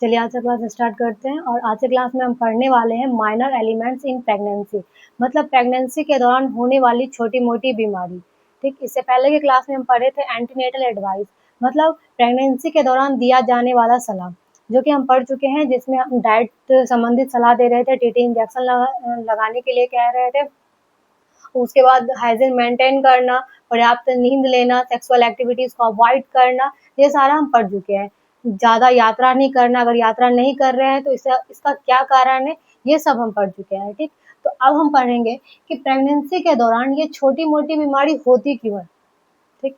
चलिए आज से क्लास स्टार्ट करते हैं और आज से क्लास में हम पढ़ने वाले हैं माइनर एलिमेंट्स इन प्रेगनेंसी। मतलब प्रेगनेंसी के दौरान होने वाली छोटी मोटी बीमारी। ठीक, इससे पहले की क्लास में हम पढ़े थे एंटीनेटल एडवाइस, मतलब प्रेगनेंसी के दौरान दिया जाने वाला सलाह, जो कि हम पढ़ चुके हैं, जिसमें हम डाइट संबंधित सलाह दे रहे थे, टीटी इंजेक्शन लगाने के लिए कह रहे थे। उसके बाद हाइजीन मेंटेन करना, पर्याप्त नींद लेना, सेक्सुअल एक्टिविटीज को अवॉइड करना, ये सारा हम पढ़ चुके हैं। ज़्यादा यात्रा नहीं करना, अगर यात्रा नहीं कर रहे हैं तो इसका क्या कारण है, ये सब हम पढ़ चुके हैं। ठीक, तो अब हम पढ़ेंगे कि प्रेगनेंसी के दौरान ये छोटी मोटी बीमारी होती क्यों है। ठीक,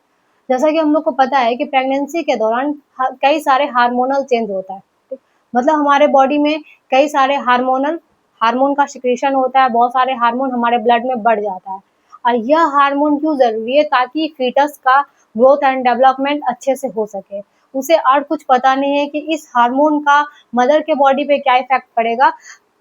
जैसा कि हम लोग को पता है कि प्रेगनेंसी के दौरान कई सारे हार्मोनल चेंज होता है। ठीक, मतलब हमारे बॉडी में कई सारे हार्मोन का सिक्रेशन होता है, बहुत सारे हार्मोन हमारे ब्लड में बढ़ जाता है। और यह हार्मोन क्यों जरूरी है, ताकि फीटस का ग्रोथ एंड डेवलपमेंट अच्छे से हो सके। उसे और कुछ पता नहीं है कि इस हार्मोन का मदर के बॉडी पे क्या इफेक्ट पड़ेगा।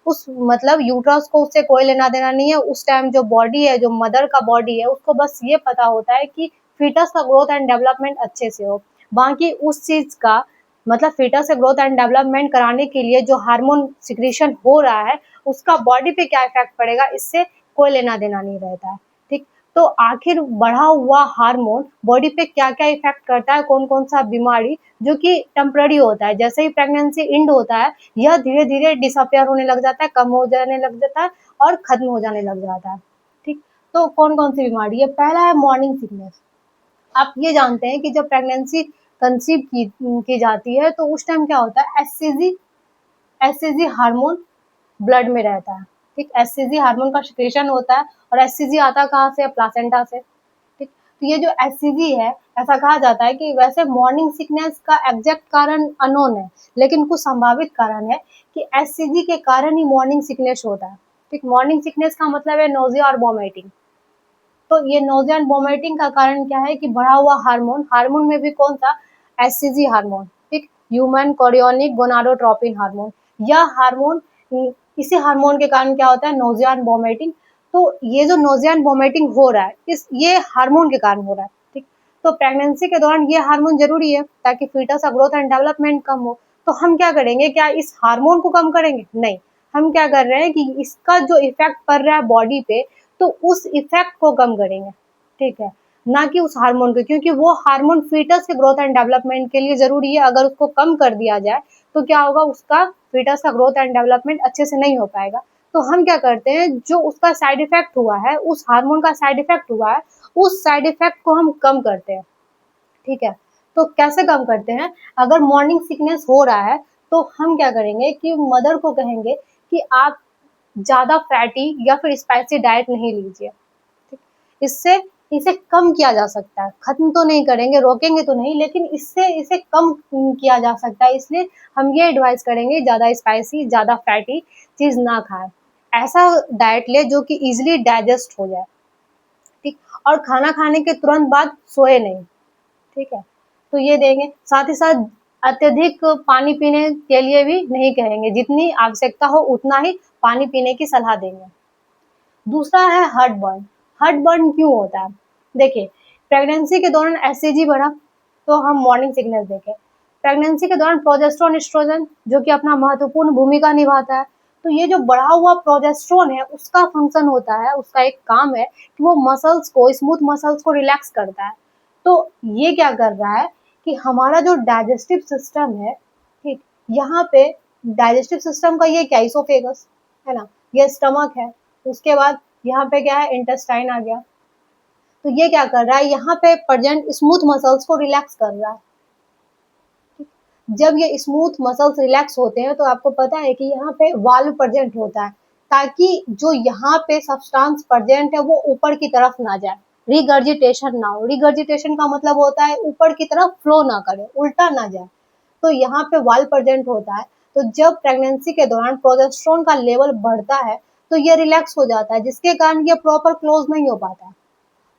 उस मतलब यूट्रस को उससे कोई लेना देना नहीं है। उस टाइम जो बॉडी है, जो मदर का बॉडी है, उसको बस ये पता होता है कि फीटस का ग्रोथ एंड डेवलपमेंट अच्छे से हो। बाकी उस चीज का मतलब फीटस से ग्रोथ एंड डेवलपमेंट कराने के लिए जो हार्मोन सिक्रीशन हो रहा है, उसका बॉडी पे क्या इफेक्ट पड़ेगा, इससे कोई लेना देना नहीं रहता है। ठीक, तो आखिर बढ़ा हुआ हार्मोन बॉडी पे क्या क्या इफेक्ट करता है, कौन कौन सा बीमारी, जो कि टेम्पररी होता है। जैसे ही प्रेगनेंसी इंड होता है, यह धीरे धीरे डिसअपियर होने लग जाता है, कम हो जाने लग जाता है और खत्म हो जाने लग जाता है। ठीक, तो कौन कौन सी बीमारी है, पहला है मॉर्निंग सिकनेस। आप ये जानते हैं कि जब प्रेगनेंसी कंसीव की जाती है, तो उस टाइम क्या होता है, एससीजी हार्मोन ब्लड में रहता है। ठीक, एससीजी हार्मोन का सिक्रेशन होता है, और एससीजी आता कहाँ से, प्लासेंटा से। ठीक, तो ये जो एससीजी है, ऐसा कहा जाता है कि वैसे मॉर्निंग सिकनेस का एग्जैक्ट कारण अननोन है, लेकिन कुछ संभावित कारण है कि एससीजी के कारण ही मॉर्निंग सिकनेस होता है। ठीक, मॉर्निंग सिकनेस का मतलब है नोजिया और वोमिटिंग। तो ये नोजिया एंड वोमिटिंग का कारण क्या है कि बढ़ा हुआ हार्मोन में भी कौन सा, एससीजी हार्मोन। ठीक, ह्यूमन कोरियोनिक गोनाडोट्रोपिन हार्मोन। यह हार्मोन, इसी हार्मोन के कारण क्या होता है, नोजिया एंड वोमिटिंग। तो ये जो नोजिया एंड वोमिटिंग हो रहा है, ये हार्मोन के कारण हो रहा है। ठीक, तो प्रेगनेंसी के दौरान ये हार्मोन जरूरी है ताकि फीटस का ग्रोथ एंड डेवलपमेंट कम हो। तो हम क्या करेंगे, क्या इस हार्मोन को कम करेंगे, नहीं। हम क्या कर रहे हैं कि इसका जो इफेक्ट पड़ रहा है बॉडी पे, तो उस इफेक्ट को कम करेंगे। ठीक है, ना कि उस हार्मोन को, क्योंकि वो हार्मोन फीटस के ग्रोथ एंड डेवलपमेंट के लिए जरूरी है। अगर उसको कम कर दिया जाए तो क्या होगा, उसका फीटस का ग्रोथ एंड डेवलपमेंट अच्छे से नहीं हो पाएगा। तो हम क्या करते हैं, जो उसका साइड इफेक्ट हुआ है, उस हार्मोन का साइड इफेक्ट हुआ है, उस साइड इफेक्ट को हम कम करते हैं। ठीक है, तो कैसे कम करते हैं, अगर मॉर्निंग सिकनेस हो रहा है, तो हम क्या करेंगे कि मदर को कहेंगे कि आप ज़्यादा फैटी या फिर स्पाइसी डाइट नहीं लीजिए। ठीक, इससे इसे कम किया जा सकता है, खत्म तो नहीं करेंगे, रोकेंगे तो नहीं, लेकिन इससे इसे कम किया जा सकता है। इसलिए हम ये एडवाइस करेंगे, ज़्यादा स्पाइसी, ज़्यादा फैटी चीज़ ना खाएं। ऐसा डाइट ले जो कि इजिली डाइजेस्ट हो जाए। ठीक, और खाना खाने के तुरंत बाद सोए नहीं। ठीक है, तो ये देंगे। साथ ही साथ अत्यधिक पानी पीने के लिए भी नहीं कहेंगे, जितनी आवश्यकता हो उतना ही पानी पीने की सलाह देंगे। दूसरा है हार्ट बर्न। हार्ट बर्न क्यों होता है, देखिए, प्रेगनेंसी के दौरान एससीजी बढ़ा तो हम मॉर्निंग सिकनेस देखें। प्रेगनेंसी के दौरान प्रोजेस्टेरोन एस्ट्रोजन, जो कि अपना महत्वपूर्ण भूमिका निभाता है, तो ये जो बढ़ा हुआ प्रोजेस्टेरोन है, उसका फंक्शन होता है, उसका एक काम है कि वो मसल्स को, स्मूथ मसल्स को रिलैक्स करता है। तो ये क्या कर रहा है कि हमारा जो डाइजेस्टिव सिस्टम है, ठीक, यहाँ पे डाइजेस्टिव सिस्टम का ये क्या, इसोफेगस है ना, ये स्टमक है। उसके बाद यहाँ पे क्या है, इंटेस्टाइन आ गया। तो ये क्या कर रहा है, यहाँ पे प्रेजेंट स्मूथ मसल्स को रिलैक्स कर रहा है। जब ये स्मूथ मसल्स रिलैक्स होते हैं, तो आपको पता है कि यहाँ पे वाल्व प्रेजेंट होता है, ताकि जो यहाँ पे सब्सटेंस प्रेजेंट है वो ऊपर की तरफ ना जाए, रिगर्जिटेशन ना हो। रिगर्जिटेशन का मतलब होता है ऊपर की तरफ फ्लो ना करे, उल्टा ना जाए। तो यहाँ पे वाल्व प्रेजेंट होता है। तो जब प्रेगनेंसी के दौरान प्रोजेस्टेरोन का लेवल बढ़ता है, तो ये रिलैक्स हो जाता है, जिसके कारण ये प्रॉपर क्लोज नहीं हो पाता है,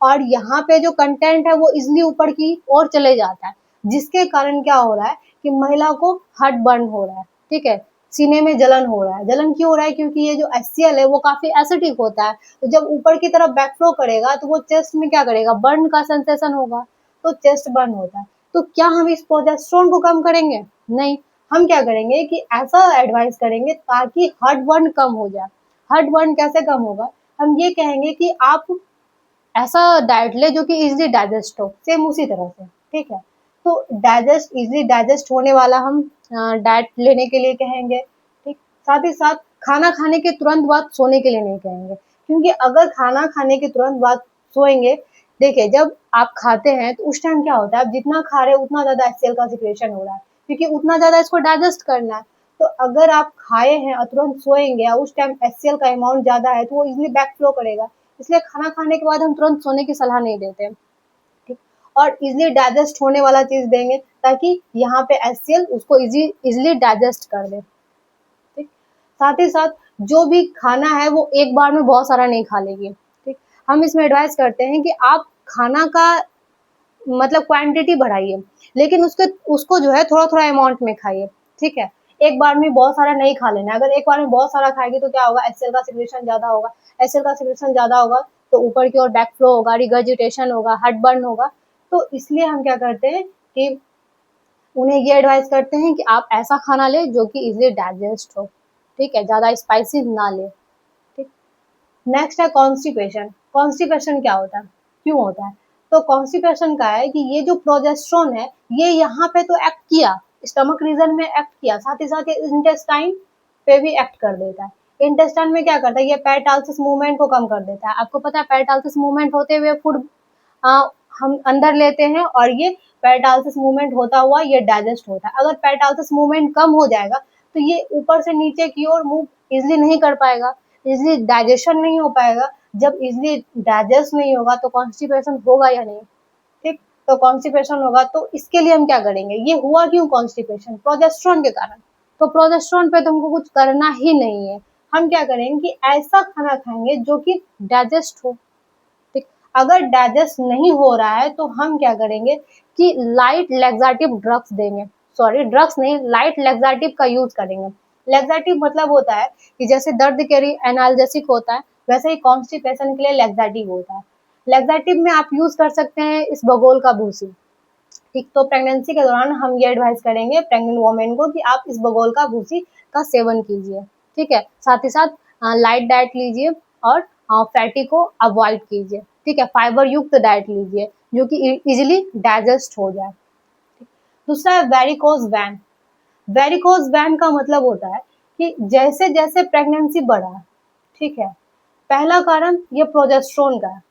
और यहाँ पे जो कंटेंट है वो इजिली ऊपर की ओर चले जाता है, जिसके कारण क्या हो रहा है कि महिला को हार्ट बर्न हो रहा है। ठीक है, सीने में जलन हो रहा है। जलन क्यों हो रहा है, क्योंकि ये जो HCl है वो काफी एसिडिक होता है। तो जब ऊपर की तरफ बैकफ्लो करेगा, तो वो चेस्ट में क्या करेगा, बर्न का सेंसेशन होगा, तो चेस्ट बर्न होता है। तो क्या हम इस प्रोजेस्टेरोन को कम करेंगे, नहीं। हम क्या करेंगे कि ऐसा एडवाइस करेंगे ताकि हार्ट बर्न कम हो जाए। हार्ट बर्न कैसे कम होगा? हम ये कहेंगे कि आप ऐसा डाइट ले जो कि इजीली डाइजेस्ट हो, सेम उसी तरह से, ठीक है। तो डाइजेस्ट इजीली डाइजेस्ट होने वाला हम डाइट लेने के लिए कहेंगे, ठीक। साथ ही साथ खाना खाने के तुरंत बाद सोने के लिए नहीं कहेंगे, क्योंकि अगर खाना खाने के तुरंत बाद सोएंगे, देखिए जब आप खाते हैं तो उस टाइम क्या होता है, आप जितना खा रहे हो उतना ज्यादा एचसीएल का सिक्रेशन हो रहा है, क्योंकि उतना ज्यादा इसको डाइजेस्ट करना है। तो अगर आप खाए हैं और तुरंत सोएंगे और उस टाइम एचसीएल का अमाउंट ज्यादा है तो वो इजिली बैक फ्लो करेगा, इसलिए खाना खाने के बाद हम तुरंत सोने की सलाह नहीं देते, ठीक। और इजिली डाइजेस्ट होने वाला चीज देंगे ताकि यहाँ पे एचसीएल उसको इजिली डाइजेस्ट कर दे, ठीक। साथ ही साथ जो भी खाना है वो एक बार में बहुत सारा नहीं खा लेगी, ठीक। हम इसमें एडवाइस करते हैं कि आप खाना का मतलब क्वांटिटी बढ़ाइए, लेकिन उसको जो है थोड़ा थोड़ा अमाउंट में खाइए, ठीक है। एक बार में बहुत सारा नहीं खा लेना, अगर एक बार में बहुत सारा खाएगी तो क्या होगा, एचसीएल का सिक्रेशन ज्यादा होगा। एचसीएल का सिक्रेशन ज्यादा होगा तो ऊपर की ओर बैक फ्लो होगा, रिगर्जिटेशन होगा, हार्ट बर्न होगा। तो इसलिए हम क्या करते हैं कि उन्हें ये एडवाइस करते हैं कि आप ऐसा खाना ले जो कि इजिली डाइजेस्ट हो, ठीक है, ज्यादा स्पाइसी ना ले, ठीक। नेक्स्ट है कॉन्स्टिपेशन। कॉन्स्टिपेशन क्या होता है, क्यों होता है? तो कॉन्स्टिपेशन का है कि ये जो प्रोजेस्टेरोन है ये यहाँ पे तो एक्ट किया, स्टमक रीजन में एक्ट किया, साथ ही साथ ये इंटेस्टाइन पे भी एक्ट कर देता है। इंटेस्टाइन में क्या करता है, ये पेरिटाल्सिस मूवमेंट को कम कर देता है। आपको पता है पेरिटाल्सिस मूवमेंट होते हुए फूड हम अंदर लेते हैं और ये पेरिटाल्सिस मूवमेंट होता हुआ ये डाइजेस्ट होता है। अगर पेरिटाल्सिस मूवमेंट कम हो जाएगा तो ये ऊपर से नीचे की ओर मूव इजिली नहीं कर पाएगा, इजिली डाइजेशन नहीं हो पाएगा। जब इजिली डाइजेस्ट नहीं होगा तो कॉन्स्टिपेशन होगा या नहीं, ठीक। तो कॉन्स्टिपेशन होगा, तो इसके लिए हम क्या करेंगे, ये हुआ क्यों कॉन्स्टिपेशन, प्रोजेस्टेरोन के कारण। तो प्रोजेस्टेरोन पे तो हमको कुछ करना ही नहीं है। हम क्या करेंगे कि ऐसा खाना खाएंगे जो कि डाइजेस्ट हो, ठीक। अगर डाइजेस्ट नहीं हो रहा है तो हम क्या करेंगे कि लाइट लैक्सेटिव ड्रग्स देंगे, सॉरी ड्रग्स नहीं, लाइट लैक्सेटिव का यूज करेंगे। लैक्सेटिव मतलब होता है कि जैसे दर्द के लिए एनाल्जेसिक होता है, वैसे ही कॉन्स्टिपेशन के लिए लैक्सेटिव होता है। लैक्सेटिव में आप यूज कर सकते हैं इसबगोल का भूसी, ठीक। तो प्रेगनेंसी के दौरान हम ये एडवाइस करेंगे प्रेग्नेंट वोमेन को कि आप इसबगोल का भूसी का सेवन कीजिए, ठीक है। साथ ही साथ लाइट डाइट लीजिए और फैटी को अवॉइड कीजिए, ठीक है। फाइबर युक्त डाइट लीजिए जो कि इजिली डाइजेस्ट हो जाए। दूसरा है वेरिकोज वैन। वेरिकोज वैन का मतलब होता है कि जैसे जैसे प्रेगनेंसी बढ़ा, ठीक है, पहला कारण ये प्रोजेस्टेरोन का है।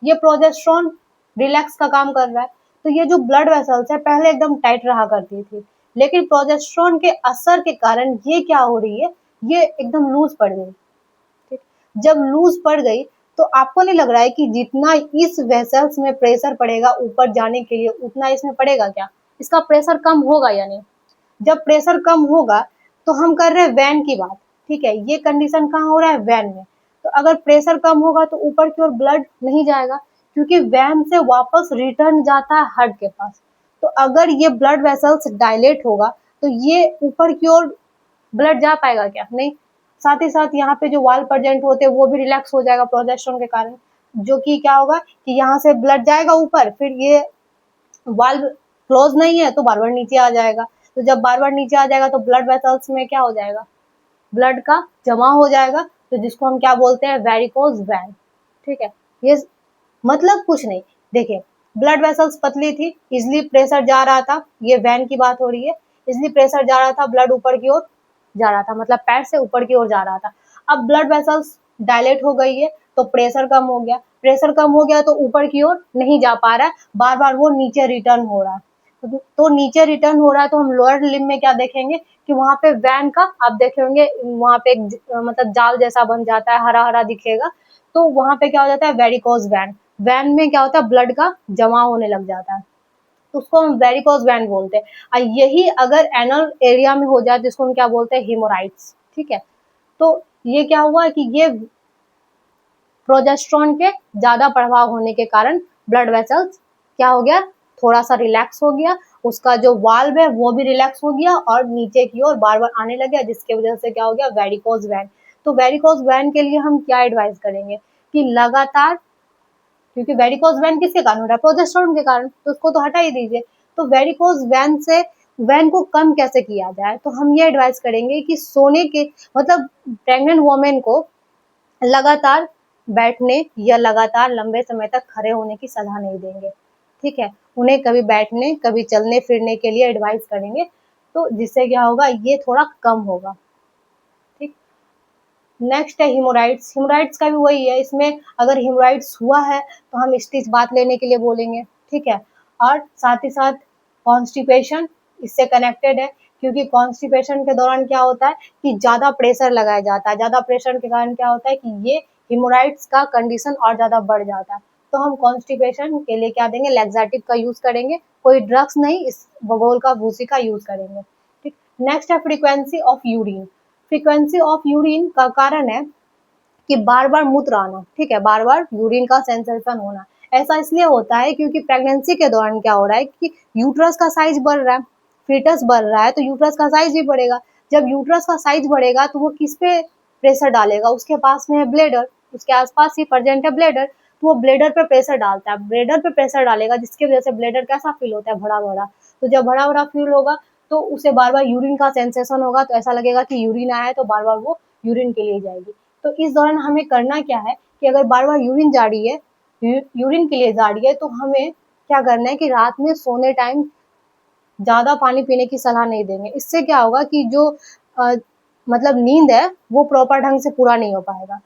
ये प्रोजेस्टेरोन रिलैक्स का काम कर रहा है, तो ये जो ब्लड वेसल्स है पहले एकदम टाइट रहा करती थी, लेकिन प्रोजेस्टेरोन के असर के कारण ये क्या हो रही है, ये एकदम लूज पड़ गई, ठीक। जब लूज पड़ गई तो आपको नहीं लग रहा है कि जितना इस वेसल्स में प्रेशर पड़ेगा ऊपर जाने के लिए उतना इसमें पड़ेगा क्या, इसका प्रेशर कम होगा या नहीं? जब प्रेशर कम होगा तो हम कर रहे हैं वैन की बात, ठीक है। ये कंडीशन कहाँ हो रहा है, वैन में। तो अगर प्रेशर कम होगा तो ऊपर की ओर ब्लड नहीं जाएगा, क्योंकि वैन से वापस रिटर्न जाता है हार्ट के पास। तो अगर ये ब्लड वेसल्स डायलेट होगा तो ये ऊपर की ओर ब्लड जा पाएगा क्या, नहीं। साथ ही साथ यहाँ पे जो वाल प्रेजेंट होते हैं वो भी रिलैक्स हो जाएगा प्रोजेस्टेरोन के कारण, जो कि क्या होगा कि यहाँ से ब्लड जाएगा ऊपर, फिर ये वाल्व क्लोज नहीं है तो बार बार नीचे आ जाएगा। तो जब बार बार नीचे आ जाएगा तो ब्लड वेसल्स में क्या हो जाएगा, ब्लड का जमा हो जाएगा, तो जिसको हम क्या बोलते हैं, वेरिकोज वैन, ठीक है। ये मतलब कुछ नहीं, देखिए ब्लड वेसल्स पतली थी, इजिली प्रेशर जा रहा था, ये वैन की बात हो रही है, इजिली प्रेशर जा रहा था, ब्लड ऊपर की ओर जा रहा था, मतलब पैर से ऊपर की ओर जा रहा था। अब ब्लड वेसल्स डायलेट हो गई है तो प्रेशर कम हो गया, प्रेशर कम हो गया तो ऊपर की ओर नहीं जा पा रहा है, बार बार वो नीचे रिटर्न हो रहा है। तो नीचे रिटर्न हो रहा है तो हम लोअर लिम्ब में क्या देखेंगे कि वहां पे वैन का आप देखेंगे, वहां पे एक मतलब जाल जैसा बन जाता है, हरा हरा दिखेगा। तो वहां पे क्या हो जाता है, वेरिकोज वैन। वैन में क्या होता है, ब्लड का जमा होने लग जाता है, तो उसको हम वेरिकोज वैन बोलते हैं। और यही अगर एनल एरिया में हो जाए तो इसको हम क्या बोलते हैं, हेमोराइड्स, ठीक है। तो ये क्या हुआ कि ये प्रोजेस्टेरोन के ज्यादा प्रभाव होने के कारण ब्लड वेसल्स क्या हो गया, थोड़ा सा रिलैक्स हो गया, उसका जो वाल्व है वो भी रिलैक्स हो गया और नीचे की ओर बार बार आने लग गया, जिसकी वजह से क्या हो गया, वेरिकोज वैन। तो वेरिकोज वैन के लिए हम क्या एडवाइस करेंगे कि लगातार, क्योंकि वेरिकोज वैन किसके कारण हो रहा है, प्रोजेस्टेरोन के कारण, तो उसको तो हटा ही दीजिए। तो वेरिकोज वैन से वैन को कम कैसे किया जाए, तो हम ये एडवाइस करेंगे कि सोने के मतलब प्रेग्नेंट वोमेन को लगातार बैठने या लगातार लंबे समय तक खड़े होने की सलाह नहीं देंगे, ठीक है। उन्हें कभी बैठने कभी चलने फिरने के लिए एडवाइस करेंगे, तो जिससे क्या होगा, ये थोड़ा कम होगा, ठीक। नेक्स्ट है हिमोराइड्स। हिमोराइड्स का भी वही है, इसमें अगर हिमोराइड्स हुआ है तो हम स्टिच बाथ लेने के लिए बोलेंगे, ठीक है। और साथ ही साथ कॉन्स्टिपेशन इससे कनेक्टेड है, क्योंकि कॉन्स्टिपेशन के दौरान क्या होता है कि ज़्यादा प्रेशर लगाया जाता है, ज़्यादा प्रेशर के कारण क्या होता है कि ये हिमोराइड्स का कंडीशन और ज़्यादा बढ़ जाता है। तो हम कॉन्स्टिपेशन के लिए क्या देंगे, लैक्सेटिव का यूज़ करेंगे, कोई ड्रग्स नहीं, इस बगोल का भूसी का यूज़ करेंगे, ठीक। नेक्स्ट है frequency of urine. Frequency of urine का कारण है कि बार बार मूत्र आना, ठीक है, बार बार यूरिन का सेंसेशन होना। ऐसा इसलिए होता है क्योंकि प्रेगनेंसी के दौरान क्या हो रहा है कि यूट्रस का साइज बढ़ रहा है, फीटस बढ़ रहा है, तो यूट्रस का साइज भी बढ़ेगा। जब यूट्रस का साइज बढ़ेगा तो वो किस पे प्रेशर डालेगा, उसके पास में है ब्लेडर, उसके आसपास ही प्रेजेंट है ब्लेडर, तो वो ब्लेडर पे प्रेशर डालता है, ब्लेडर पे प्रेशर डालेगा, जिसकी वजह से ब्लेडर कैसा फील होता है, भरा भरा। तो जब भरा भरा फील होगा तो उसे बार बार यूरिन का सेंसेशन होगा, तो ऐसा लगेगा कि यूरिन आया है, तो बार बार वो यूरिन के लिए जाएगी। तो इस दौरान हमें करना क्या है कि अगर बार बार यूरिन जा रही है, यूरिन के लिए जा रही है, तो हमें क्या करना है कि रात में सोने टाइम ज़्यादा पानी पीने की सलाह नहीं देंगे। इससे क्या होगा कि जो अ, मतलब नींद है वो प्रॉपर ढंग से पूरा नहीं हो पाएगा।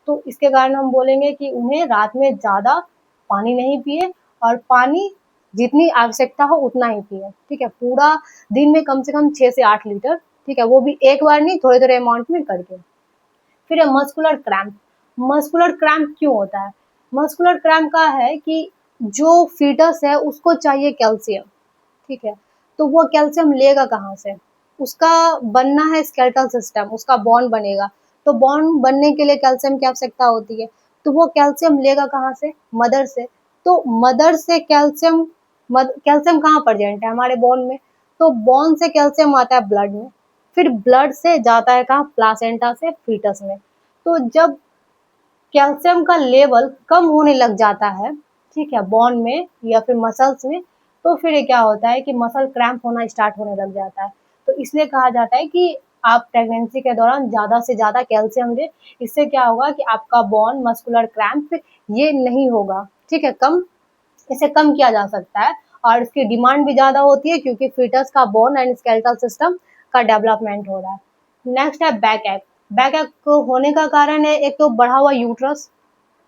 तो इसके कारण हम बोलेंगे कि उन्हें रात में ज़्यादा पानी नहीं पिए, और पानी जितनी आवश्यकता हो उतना ही पिए, ठीक है। पूरा दिन में कम से कम 6 से 8 लीटर, ठीक है, वो भी एक बार नहीं, थोड़े-थोड़े अमाउंट में करके। फिर है मस्कुलर क्रैम्प। मस्कुलर क्रैम्प क्यों होता है? मस्कुलर क्रैम्प का है कि जो फीटस है उसको चाहिए कैल्शियम, ठीक है, तो वो कैल्शियम लेगा कहाँ से? उसका बनना है स्केलेटल सिस्टम, उसका बॉन्ड बनेगा, तो बॉन्ड बनने के लिए कैल्शियम की आवश्यकता होती है, तो वो कैल्शियम लेगा कहाँ से? मदर से। तो मदर से कैल्शियम, कैल्शियम कहाँ प्रेजेंट है? हमारे बोन में। तो बोन से कैल्शियम आता है ब्लड में, फिर ब्लड से जाता है कहाँ? प्लासेंटा से फीटस में। तो जब कैल्शियम का लेवल कम होने लग जाता है, ठीक है, बोन में या फिर मसल्स में, तो फिर ये क्या होता है कि मसल क्रैम्प होना स्टार्ट होने लग जाता है। तो इसलिए कहा जाता है कि आप प्रेगनेंसी के दौरान ज़्यादा से ज़्यादा कैल्शियम लें। इससे क्या होगा कि आपका बोन मस्कुलर क्रैम्प ये नहीं होगा, ठीक है, इसे कम किया जा सकता है। और इसकी डिमांड भी ज़्यादा होती है क्योंकि फीटस का बोन एंड स्केलेटल सिस्टम का डेवलपमेंट हो रहा है। नेक्स्ट है बैक एक। बैक एक होने का कारण है एक तो बढ़ा हुआ यूट्रस,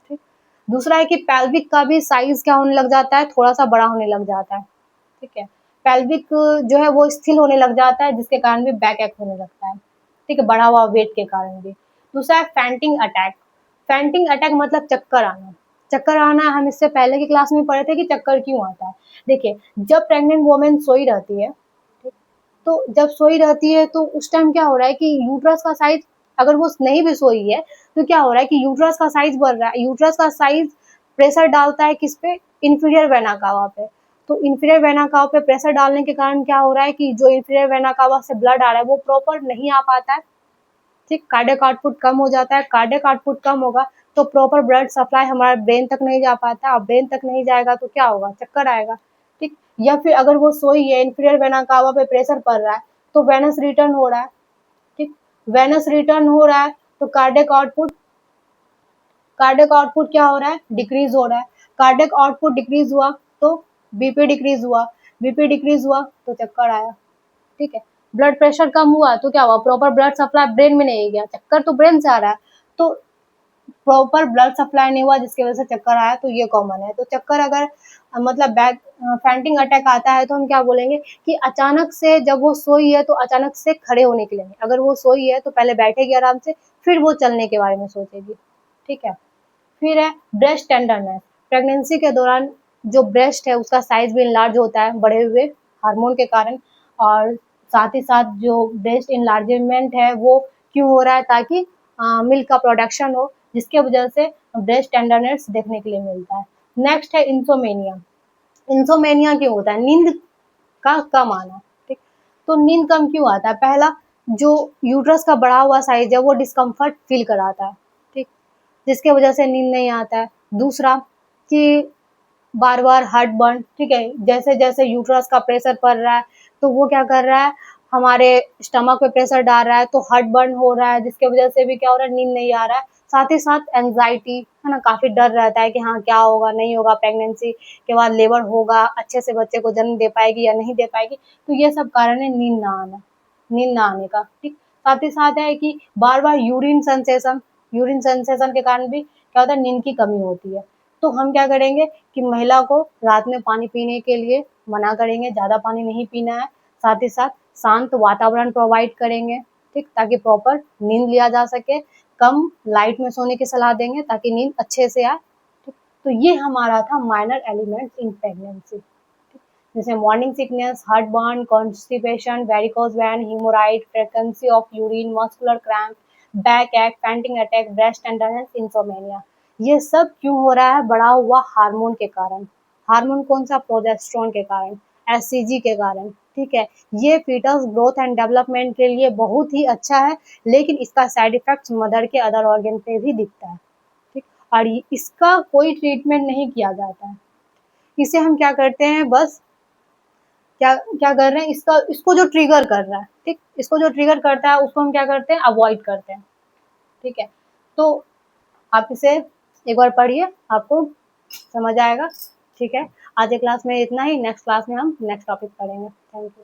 ठीक। दूसरा है कि पेल्विक का भी साइज क्या होने लग जाता है, थोड़ा सा बड़ा होने लग जाता है, ठीक है। पेल्विक जो है वो स्थिर होने लग जाता है, जिसके कारण भी बैक एक होने लगता है, ठीक है, बढ़ा हुआ वेट के कारण भी। दूसरा है फैंटिंग अटैक। फैंटिंग अटैक मतलब चक्कर आना। चक्कर आना हम इससे पहले की क्लास में पढ़े थे कि चक्कर क्यों आता है। देखिए, जब प्रेग्नेंट वुमेन सोई रहती है, तो जब सोई रहती है तो उस टाइम क्या हो रहा है कि यूट्रस का साइज, अगर वो नहीं भी सोई है तो क्या हो रहा है कि यूट्रस का साइज बढ़ रहा है। यूट्रस का साइज प्रेशर डालता है किस पे? इंफीरियर वेना कावा पे। तो इंफीरियर वेना कावा पे प्रेशर डालने के कारण क्या हो रहा है कि जो इंफीरियर वेना कावा से ब्लड आ रहा है वो प्रॉपर नहीं आ पाता है, ठीक। कार्डियक आउटपुट कम हो जाता है, कार्डियक आउटपुट कम होगा तो प्रॉपर ब्लड सप्लाई हमारे ब्रेन तक नहीं जा पाता, और ब्रेन तक नहीं जाएगा तो क्या होगा? चक्कर आएगा, ठीक। या फिर अगर वो सोई है, इंफीरियर वेना कावा पे प्रेशर पड़ रहा है, तो वेनस रिटर्न हो रहा है, ठीक। वेनस रिटर्न हो रहा है तो कार्डियक आउटपुट क्या हो रहा है? डिक्रीज हो रहा है। कार्डियक आउटपुट डिक्रीज हुआ तो बीपी डिक्रीज हुआ, बीपी डिक्रीज हुआ तो चक्कर आया, ठीक है। ब्लड प्रेशर कम हुआ तो क्या हुआ? प्रॉपर ब्लड सप्लाई ब्रेन में नहीं गया, चक्कर तो ब्रेन से आ रहा है, तो प्रॉपर ब्लड सप्लाई नहीं हुआ जिसकी वजह से चक्कर आया, तो ये कॉमन है। तो चक्कर अगर मतलब बैक फैंटिंग अटैक आता है तो हम क्या बोलेंगे कि अचानक से जब वो सोई है तो अचानक से खड़े होने के लिए नहीं, अगर वो सोई है तो पहले बैठेगी आराम से, फिर वो चलने के बारे में सोचेगी, ठीक है। फिर है ब्रेस्ट टेंडरनेस। प्रेगनेंसी के दौरान जो ब्रेस्ट है उसका साइज भी इनलार्ज होता है बढ़े हुए हार्मोन के कारण, और साथ ही साथ जो ब्रेस्ट इनलार्जमेंट है वो क्यों हो रहा है? ताकि मिल्क का प्रोडक्शन हो, जिसके वजह से ब्रेस्ट टेंडरनेस देखने के लिए मिलता है। नेक्स्ट है इंसोमेनिया। इंसोमेनिया क्यों होता है? नींद का कम आना, ठीक। तो नींद कम क्यों आता है? पहला, जो यूट्रस का बढ़ा हुआ साइज है वो डिस्कम्फर्ट फील कराता है, ठीक, जिसके वजह से नींद नहीं आता है। दूसरा कि बार बार हार्ट बर्न, ठीक है, जैसे जैसे यूट्रस का प्रेशर पड़ रहा है तो वो क्या कर रहा है, हमारे स्टमक पे प्रेशर डाल रहा है, तो हार्ट बर्न हो रहा है, जिसके वजह से भी क्या हो रहा है, नींद नहीं आ रहा है। साथ ही साथ एंजाइटी, है ना, काफी डर रहता है कि हाँ क्या होगा नहीं होगा, प्रेगनेंसी के बाद लेबर होगा, अच्छे से बच्चे को जन्म दे पाएगी या नहीं दे पाएगी। तो ये सब कारण है नींद ना आने का। ठीक, साथ ही साथ है कि बार बार यूरिन सेंसेशन के कारण भी क्या होता है, नींद की कमी होती है। तो हम क्या करेंगे कि महिला को रात में पानी पीने के लिए मना करेंगे, ज्यादा पानी नहीं पीना है। साथ ही साथ शांत वातावरण प्रोवाइड करेंगे, ठीक, ताकि प्रॉपर नींद लिया जा सके। कम लाइट में सोने की सलाह देंगे ताकि नींद अच्छे से आए। ठीक, तो ये हमारा था माइनर एलिमेंट्स इन प्रेगनेंसी, जैसे morning sickness, heartburn, constipation, varicose vein, haemorrhoid, frequency of urine, muscular cramp, backache, panting attack, breast tenderness, insomnia. ये सब क्यों हो रहा है, बढ़ा हुआ हार्मोन के कारण। हार्मोन कौन सा, प्रोजेस्टेरोन के कारण, एससीजी के कारण। ठीक है, ये फीटस ग्रोथ एंड डेवलपमेंट के लिए बहुत ही अच्छा है, लेकिन इसका साइड इफेक्ट मदर के अदर ऑर्गन पे भी दिखता है। ठीक, और इसका कोई ट्रीटमेंट नहीं किया जाता है। इसे हम क्या करते हैं, बस क्या क्या कर रहे हैं, इसको जो ट्रिगर कर रहा है, ठीक, इसको जो ट्रिगर करता है उसको हम क्या करते हैं, अवॉइड करते हैं। ठीक है, तो आप इसे एक बार पढ़िए, आपको समझ आएगा। ठीक है, आज के क्लास में इतना ही, नेक्स्ट क्लास में हम नेक्स्ट टॉपिक पढ़ेंगे। Thank you.